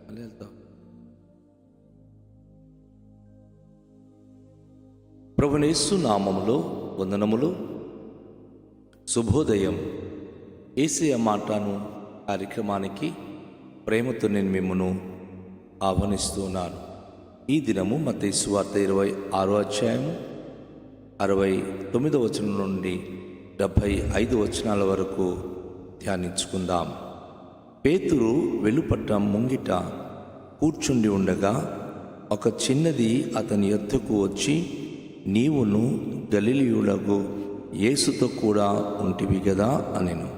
మళ్ళీ వెళ్తాం. ప్రభువైన యేసు నామములో వందనములు. శుభోదయం. యేసయ్య మాటను కార్యక్రమానికి ప్రేమతో నేను మిమ్మను ఆహ్వానిస్తున్నాను. ఈ దినము మత్తయి సువార్త 26వ అధ్యాయము 69వ వచనం నుండి 75 వచనాల వరకు ధ్యానించుకుందాం. పేతురు వెలుపట్ట ముంగిట కూర్చుండి ఉండగా ఒక చిన్నది అతని యొద్దకు వచ్చి, నీవును గలిలయులకు యేసుతో కూడా ఉంటివి కదా అనెను.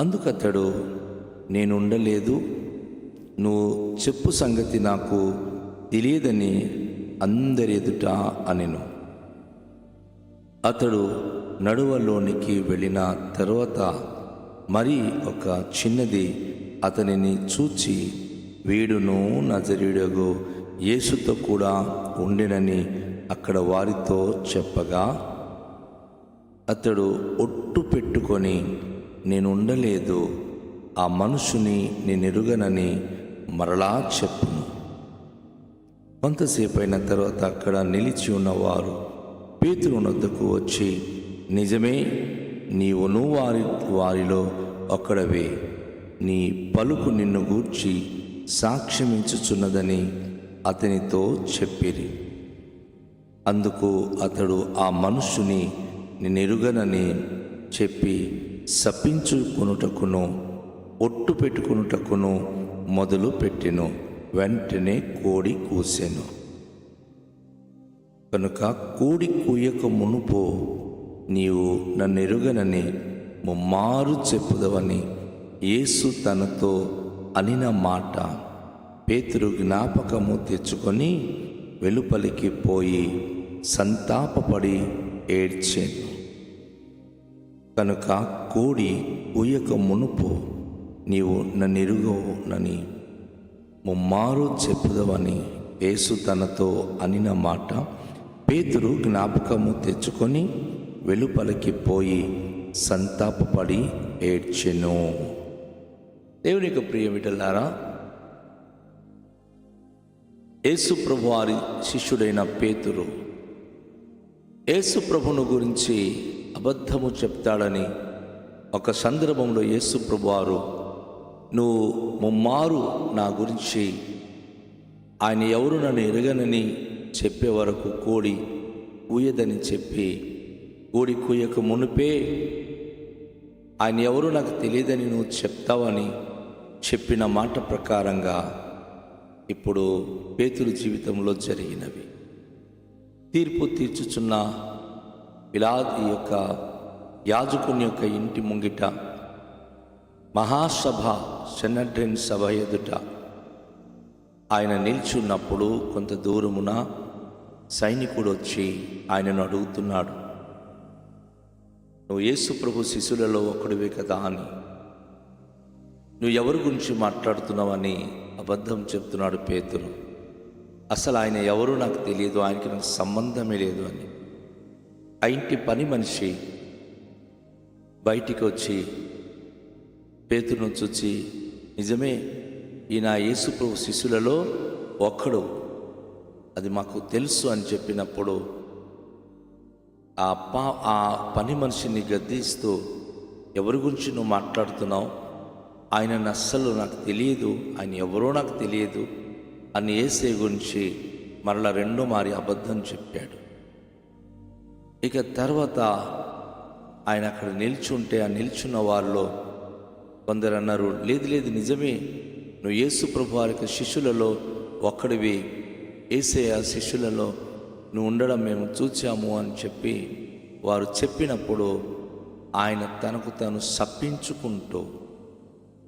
అందుకతడు, నేనుండలేదు, నువ్వు చెప్పు సంగతి నాకు తెలియదని అందరి ఎదుట అనెను. అతడు నడువలోనికి వెళ్ళిన తరువాత మరి ఒక చిన్నది అతనిని చూచి, వీడును నజరేయుడగు యేసుతో కూడా ఉండెనని అక్కడ వారితో చెప్పగా, అతడు ఒట్టు పెట్టుకొని, నేను ఉండలేదు, ఆ మనుషుని నేనెరుగనని మరలా చెప్పును. కొంతసేపు అయిన తర్వాత అక్కడ నిలిచి ఉన్నవారు పేతురు వద్దకు వచ్చి, నిజమే, నీవును వారిలో ఒక్కడవే, నీ పలుకు నిన్ను గూర్చి సాక్ష్యమించుచున్నదని అతనితో చెప్పిరి. అందుకు అతడు ఆ మనుష్యుని నేనెరుగనని చెప్పి శపించుకొనుటకును ఒట్టు పెట్టుకొనుటకును మొదలు పెట్టెను. వెంటనే కోడి కూసెను. కనుక కోడి కూయక మునుపు నీవు నన్నెరుగనని ముమ్మారు చెప్పుదవని యేసు తనతో అనిన మాట పేతురు జ్ఞాపకము తెచ్చుకొని వెలుపలికి పోయి సంతాపపడి ఏడ్చెను. కనుక కోడి కూయక మునుపు నీవు నన్నెరుగనని ముమ్మారు చెప్పుదవని యేసు తనతో అనిన మాట పేతురు జ్ఞాపకము తెచ్చుకొని వెలుపలికి పోయి సంతాపపడి ఏడ్చెను. దేవుని యొక్క ప్రియ బిడ్డలారా, యేసు ప్రభు వారి శిష్యుడైన పేతురు యేసు ప్రభును గురించి అబద్ధము చెప్తాడని ఒక సందర్భంలో యేసు ప్రభు వారు, నువ్వు ముమ్మారు నా గురించి ఆయన ఎవరు నన్ను ఎరగనని చెప్పే వరకు కోడి కూయదని చెప్పి, కోడి కూయక మునిపే ఆయన ఎవరు నాకు తెలియదని నువ్వు చెప్తావని చెప్పిన మాట ప్రకారంగా ఇప్పుడు పేతురు జీవితంలో జరిగినవి. తీర్పు తీర్చుచున్న పిలాతు యొక్క యాజకుని యొక్క ఇంటి ముంగిట మహాసభ సెనడ్రిన్ సభ ఎదుట ఆయన నిల్చున్నప్పుడు కొంత దూరమున సైనికుడు వచ్చి ఆయనను అడుగుతున్నాడు, నువ్వు యేసు ప్రభు శిష్యులలో ఒకడివే కదా అని, నువ్వు ఎవరి గురించి మాట్లాడుతున్నావని అబద్ధం చెప్తున్నాడు పేతురు. అసలు ఆయన ఎవరు నాకు తెలియదు, ఆయనకి నాకు సంబంధమే లేదు అని. ఆ ఇంటి పని మనిషి బయటికి వచ్చి పేతురును చూచి, నిజమే, ఈయన యేసు ప్రభు శిష్యులలో ఒక్కడు, అది మాకు తెలుసు అని చెప్పినప్పుడు ఆ పని మనిషిని గద్దిస్తూ, ఎవరి గురించి నువ్వు మాట్లాడుతున్నావు, ఆయన అస్సలు నాకు తెలియదు, ఆయన ఎవరో నాకు తెలియదు అని యేసయ్య గురించి మరలా రెండో మారి అబద్ధం చెప్పాడు. ఇక తర్వాత ఆయన అక్కడ నిల్చుంటే ఆ నిల్చున్న వారిలో కొందరు అన్నారు, లేదు లేదు, నిజమే, నువ్వు యేసు ప్రభు వారి శిష్యులలో ఒక్కడివి, యేసయ్య శిష్యులలో నువ్వు ఉండడం మేము చూచాము అని చెప్పి వారు చెప్పినప్పుడు ఆయన తనకు తాను శపించుకుంటూ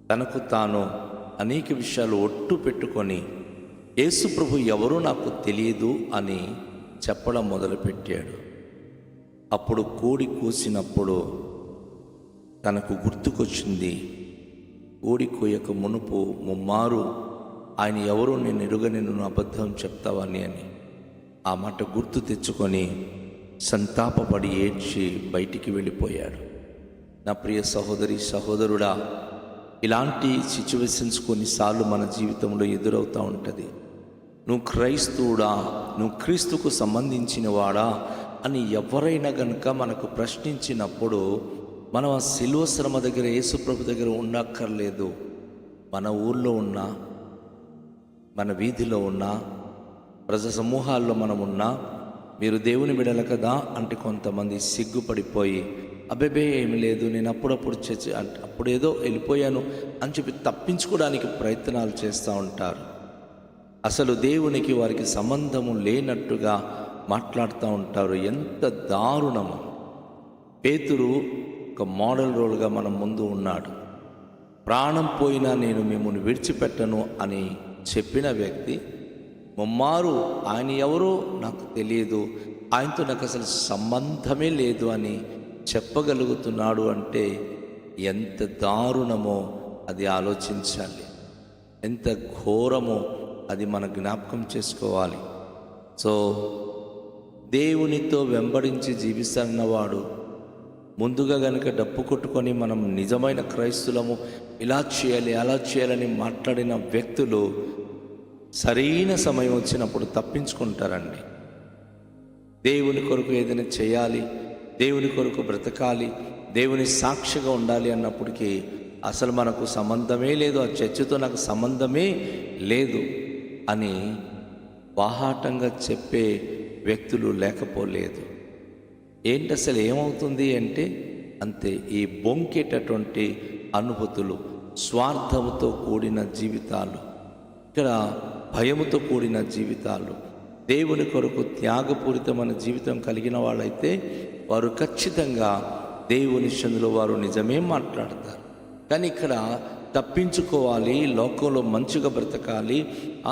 తనకు తాను అనేక విషయాలు ఒట్టు పెట్టుకొని యేసు ప్రభు ఎవరో నాకు తెలియదు అని చెప్పడం మొదలుపెట్టాడు. అప్పుడు కోడి కూసినప్పుడు తనకు గుర్తుకొచ్చింది, కోడి కోయక మునుపు ముమ్మారు ఆయన ఎవరో నేను ఎరుగని నువ్వు అబద్ధం చెప్తావని అని ఆ మాట గుర్తు తెచ్చుకొని సంతాపపడి ఏడ్చి బయటికి వెళ్ళిపోయాడు. నా ప్రియ సహోదరి సహోదరుడా, ఇలాంటి సిచ్యువేషన్స్ కొన్నిసార్లు మన జీవితంలో ఎదురవుతూ ఉంటుంది. నువ్వు క్రైస్తవుడా, నువ్వు క్రీస్తుకు సంబంధించిన వాడా అని ఎవరైనా కనుక మనకు ప్రశ్నించినప్పుడు మనం ఆ శిలువ శ్రమ దగ్గర, యేసుప్రభు దగ్గర ఉండక్కర్లేదు. మన ఊళ్ళో ఉన్నా, మన వీధిలో ఉన్నా, ప్రజా సమూహాల్లో మనం ఉన్నా, మీరు దేవుని బిడ్డల కదా అంటే కొంతమంది సిగ్గుపడిపోయి, అబ్బేబే ఏమి లేదు, నేను అప్పుడప్పుడు చర్చి అప్పుడు ఏదో వెళ్ళిపోయాను అని చెప్పి తప్పించుకోవడానికి ప్రయత్నాలు చేస్తూ ఉంటారు. అసలు దేవునికి వారికి సంబంధము లేనట్టుగా మాట్లాడుతూ ఉంటారు. ఎంత దారుణము! పేతురు ఒక మోడల్ రోల్గా మన ముందు ఉన్నాడు. ప్రాణం పోయినా నేను మిమ్మల్ని విడిచిపెట్టను అని చెప్పిన వ్యక్తి ముమ్మారు ఆయన ఎవరో నాకు తెలియదు, ఆయనతో నాకు అసలు సంబంధమే లేదు అని చెప్పగలుగుతున్నాడు అంటే ఎంత దారుణమో అది ఆలోచించాలి. ఎంత ఘోరమో అది మన జ్ఞాపకం చేసుకోవాలి. సో దేవునితో వెంబడించి జీవిస్తున్నవాడు ముందుగా గనుక డప్పు కొట్టుకొని మనం నిజమైన క్రైస్తులము, ఇలా చేయాలి అలా చేయాలని మాట్లాడిన వ్యక్తులు సరైన సమయం వచ్చినప్పుడు తప్పించుకుంటారండి. దేవుని కొరకు ఏదైనా చేయాలి, దేవుని కొరకు బ్రతకాలి, దేవుని సాక్షిగా ఉండాలి అన్నప్పటికీ అసలు మనకు సంబంధమే లేదు, ఆ చర్చతో నాకు సంబంధమే లేదు అని బాహాటంగా చెప్పే వ్యక్తులు లేకపోలేదు. ఏంటి అసలు ఏమవుతుంది అంటే అంతే, ఈ బొంకేటటువంటి అనుభూతులు, స్వార్థముతో కూడిన జీవితాలు, ఇక్కడ భయముతో కూడిన జీవితాలు. దేవుని కొరకు త్యాగపూరితమైన జీవితం కలిగిన వాళ్ళైతే వారు ఖచ్చితంగా దేవుని సందులో వారు నిజమే మాట్లాడతారు. కానీ ఇక్కడ తప్పించుకోవాలి, లోకంలో మంచిగా బ్రతకాలి,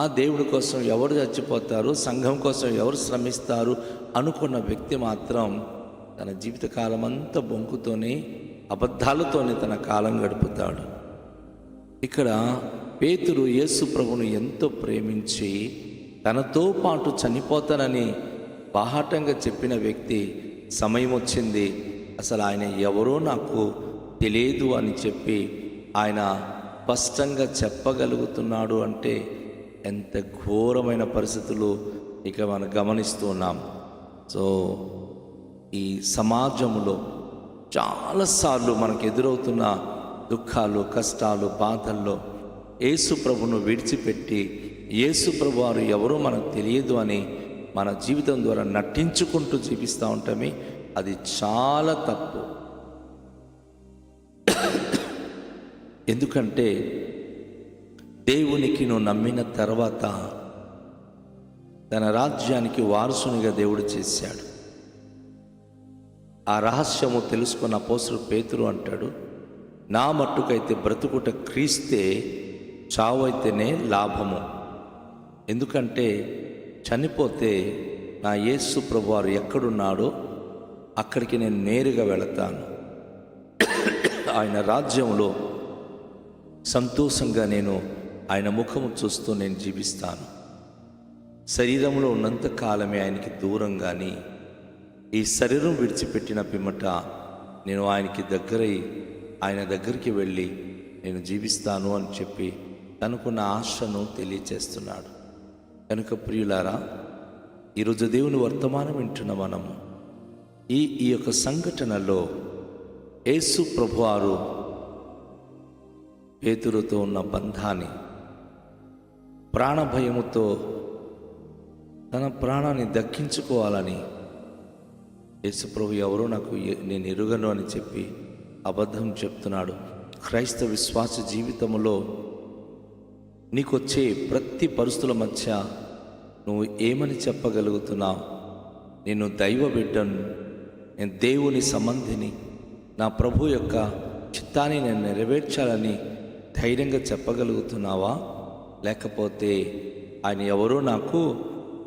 ఆ దేవుడి కోసం ఎవరు చచ్చిపోతారు, సంఘం కోసం ఎవరు శ్రమిస్తారు అనుకున్న వ్యక్తి మాత్రం తన జీవితకాలం అంతా బొంకుతోనే, అబద్ధాలతోనే తన కాలం గడుపుతాడు. ఇక్కడ పేతురు యేసు ప్రభును ఎంతో ప్రేమించి తనతో పాటు చనిపోతానని బాహాటంగా చెప్పిన వ్యక్తి సమయం వచ్చింది, అసలు ఆయన ఎవరో నాకు తెలియదు అని చెప్పి ఆయన స్పష్టంగా చెప్పగలుగుతున్నాడు అంటే ఎంత ఘోరమైన పరిస్థితులు ఇక మనం గమనిస్తూ ఉన్నాం. సో ఈ సమాజంలో చాలాసార్లు మనకు ఎదురవుతున్న దుఃఖాలు, కష్టాలు, బాధల్లో యేసు ప్రభును విడిచిపెట్టి యేసు ప్రభు వారు ఎవరో మనకు తెలియదు అని మన జీవితం ద్వారా నటించుకుంటూ జీవిస్తూ ఉంటామే, అది చాలా తప్పు. ఎందుకంటే దేవునికి నువ్వు నమ్మిన తర్వాత తన రాజ్యానికి వారసునిగా దేవుడు చేశాడు. ఆ రహస్యము తెలుసుకున్న అపోస్తలుడు పేతురు అంటాడు, నా మట్టుకైతే బ్రతుకుట క్రీస్తే, చావైతేనే లాభము. ఎందుకంటే చనిపోతే నా యేసు ప్రభువారు ఎక్కడున్నాడో అక్కడికి నేను నేరుగా వెళతాను. ఆయన రాజ్యంలో సంతోషంగా నేను ఆయన ముఖము చూస్తూ నేను జీవిస్తాను. శరీరంలో ఉన్నంత కాలమే ఆయనకి దూరం, కానీ ఈ శరీరం విడిచిపెట్టిన పిమ్మట నేను ఆయనకి దగ్గరై ఆయన దగ్గరికి వెళ్ళి నేను జీవిస్తాను అని చెప్పి తనకున్న ఆశను తెలియచేస్తున్నాడు. కనుక ప్రియులారా, ఈరోజు దేవుని వర్తమానం వింటున్న మనము ఈ యొక్క సంఘటనలో యేసు ప్రభువారు పేతురుతో ఉన్న బంధాన్ని, ప్రాణభయముతో తన ప్రాణాన్ని దక్కించుకోవాలని యేసు ప్రభు ఎవరో నేను ఎరుగను అని చెప్పి అబద్ధం చెప్తున్నాడు. క్రైస్తవ విశ్వాస జీవితంలో నీకొచ్చే ప్రతి పరిస్థితుల మధ్య నువ్వు ఏమని చెప్పగలుగుతున్నావు? నేను దైవ బిడ్డను, నేను దేవుని సంబంధిని, నా ప్రభు యొక్క చిత్తాన్ని నేను నెరవేర్చాలని ధైర్యంగా చెప్పగలుగుతున్నావా? లేకపోతే ఆయన ఎవరో నాకు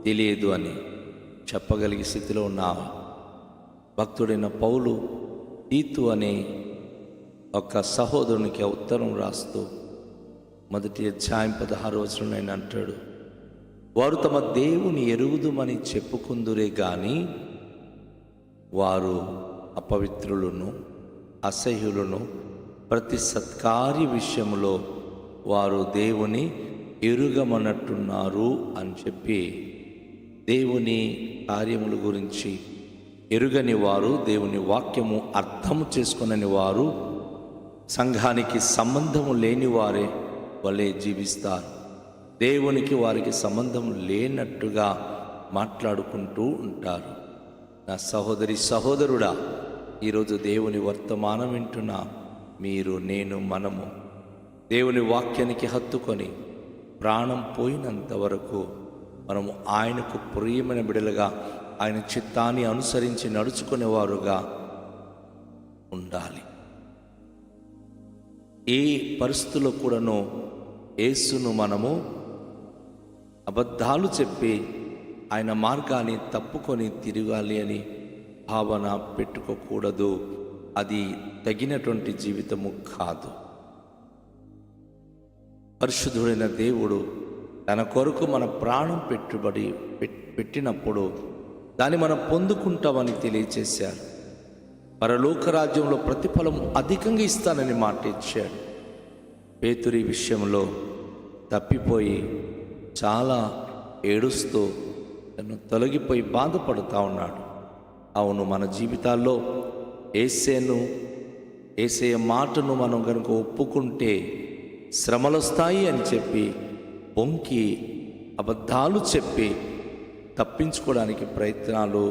తెలియదు అని చెప్పగలిగే స్థితిలో ఉన్నావా? భక్తుడైన పౌలు తీతు అనే ఒక సహోదరునికి ఉత్తరం రాస్తూ 1 అధ్యాయం 16వ వచనంలో ఆయన అంటాడు, వారు తమ దేవుని ఎరుగుదుమని చెప్పుకుందురే గాని వారు అపవిత్రులను, అసహ్యులను, ప్రతి సత్కార్య విషయంలో వారు దేవుని ఎరుగమన్నట్టున్నారు అని చెప్పి, దేవుని కార్యముల గురించి ఎరుగని వారు, దేవుని వాక్యము అర్థం చేసుకొనని వారు, సంఘానికి సంబంధము లేని వారే వలె జీవిస్తారు. దేవునికి వారికి సంబంధం లేనట్టుగా మాట్లాడుకుంటూ ఉంటారు. నా సహోదరి సహోదరుడా, ఈరోజు దేవుని వర్తమానం వింటున్న మీరు, నేను, మనము దేవుని వాక్యానికి హత్తుకొని ప్రాణం పోయినంత వరకు మనము ఆయనకు ప్రియమైన బిడలుగా, ఆయన చిత్తాన్ని అనుసరించి నడుచుకునేవారుగా ఉండాలి. ఏ పరిస్థితుల్లో కూడాను యేసును మనము అబద్ధాలు చెప్పి ఆయన మార్గాన్ని తప్పుకొని తిరగాలి అని భావన పెట్టుకోకూడదు. అది తగినటువంటి జీవితము కాదు. పరిశుద్ధుడైన దేవుడు తన కొరకు మన ప్రాణం పెట్టినప్పుడు దాన్ని మనం పొందుకుంటామని తెలియచేశారు. పరలోక రాజ్యంలో ప్రతిఫలం అధికంగా ఇస్తానని మాట ఇచ్చాడు. పేతురు ఈ విషయంలో తప్పిపోయి చాలా ఏడుస్తూ తను తొలగిపోయి బాధపడుతూ ఉన్నాడు. అవును, మన జీవితాల్లో యేసయ్య మాటను మనం కనుక ఒప్పుకుంటే శ్రమలు వస్తాయి అని చెప్పి పొంకి అబద్ధాలు చెప్పి తప్పించుకోవడానికి ప్రయత్నాలు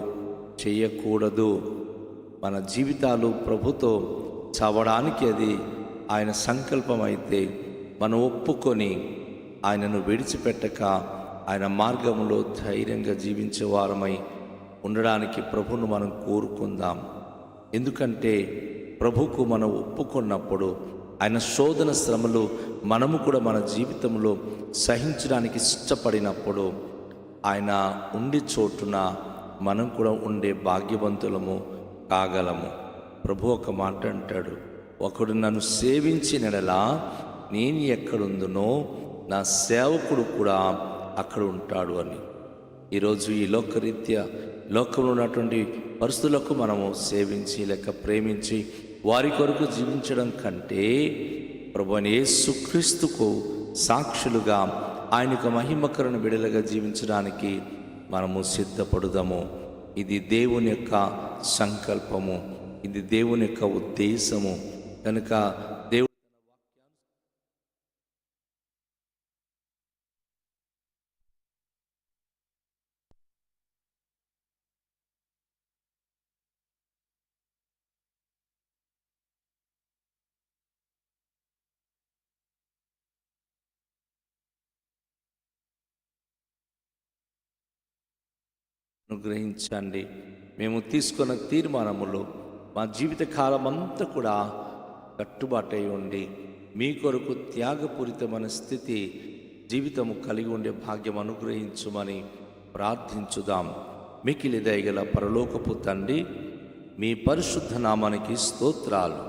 చేయకూడదు. మన జీవితాలు ప్రభుతో చావడానికి అది ఆయన సంకల్పం అయితే మనం ఒప్పుకొని ఆయనను విడిచిపెట్టక ఆయన మార్గంలో ధైర్యంగా జీవించే వారమై ఉండడానికి ప్రభువును మనం కోరుకుందాం. ఎందుకంటే ప్రభువుకు మనం ఒప్పుకున్నప్పుడు ఆయన శోధన శ్రమలు మనము కూడా మన జీవితంలో సహించడానికి ఇష్టపడినప్పుడు ఆయన ఉండి చోటున మనం కూడా ఉండే భాగ్యవంతులము కాగలము. ప్రభు ఒక మాట అంటాడు, ఒకడు నన్ను సేవించినలా నేను ఎక్కడుందునో నా సేవకుడు కూడా అక్కడ ఉంటాడు అని. ఈరోజు ఈ లోకంలో ఉన్నటువంటి పరిస్థితులకు మనము సేవించి లేక ప్రేమించి వారి కొరకు జీవించడం కంటే ప్రభువైన యేసుక్రీస్తుకు సాక్షులుగా ఆయనకు మహిమకరణ బిడలుగా జీవించడానికి మనము సిద్ధపడుదాము. ఇది దేవుని యొక్క సంకల్పము, ఇది దేవుని యొక్క ఉద్దేశము. కనుక దేవుడు అనుగ్రహించండి. మేము తీసుకున్న తీర్మానములు మా జీవిత కాలం అంతా కూడా కట్టుబాటై ఉండి మీ కొరకు త్యాగపూరితమైన స్థితి జీవితము కలిగి ఉండే భాగ్యం అనుగ్రహించుమని ప్రార్థించుదాం. మికిలి దయగల పరలోకపు తండ్రి, మీ పరిశుద్ధ నామానికి స్తోత్రాలు.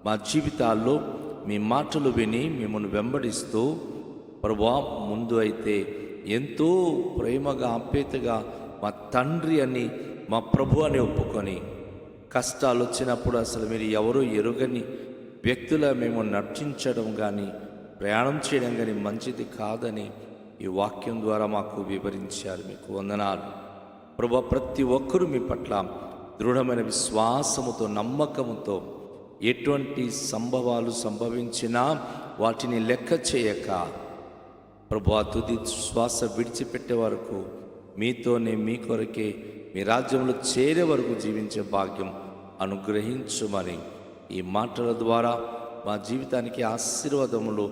మా జీవితాల్లో మీ మాటలు విని మిమ్మల్ని వెంబడిస్తూ ప్రభువా, ముందు అయితే ఎంతో ప్రేమగా ఆప్యాయతగా మా తండ్రి అని, మా ప్రభు అని ఒప్పుకొని కష్టాలు వచ్చినప్పుడు అసలు మీరు ఎవరో ఎరుగని వ్యక్తుల మేము నర్చించడం కానీ ప్రయాణం చేయడం కానీ మంచిది కాదని ఈ వాక్యం ద్వారా మాకు వివరించారు. మీకు వందనాలు ప్రభు. ప్రతి ఒక్కరూ మీ పట్ల దృఢమైన విశ్వాసముతో, నమ్మకముతో ఎటువంటి సంభవాలు సంభవించినా వాటిని లెక్క చేయక ప్రభు తుది శ్వాస విడిచిపెట్టే వరకు మీతోనే, మీ కొరకే, మీ రాజ్యంలో చేరే వరకు జీవించే భాగ్యం అనుగ్రహించుమని ఈ మాటల ద్వారా మా జీవితానికి ఆశీర్వాదములు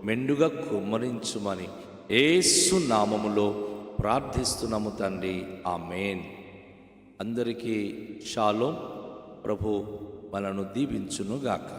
మెండుగా కుమ్మరించుమని యేసు నామములో ప్రార్థిస్తున్నాము తండ్రి. ఆమేన్. అందరికీ షాలోం. ప్రభు మనను దీవించునుగాక.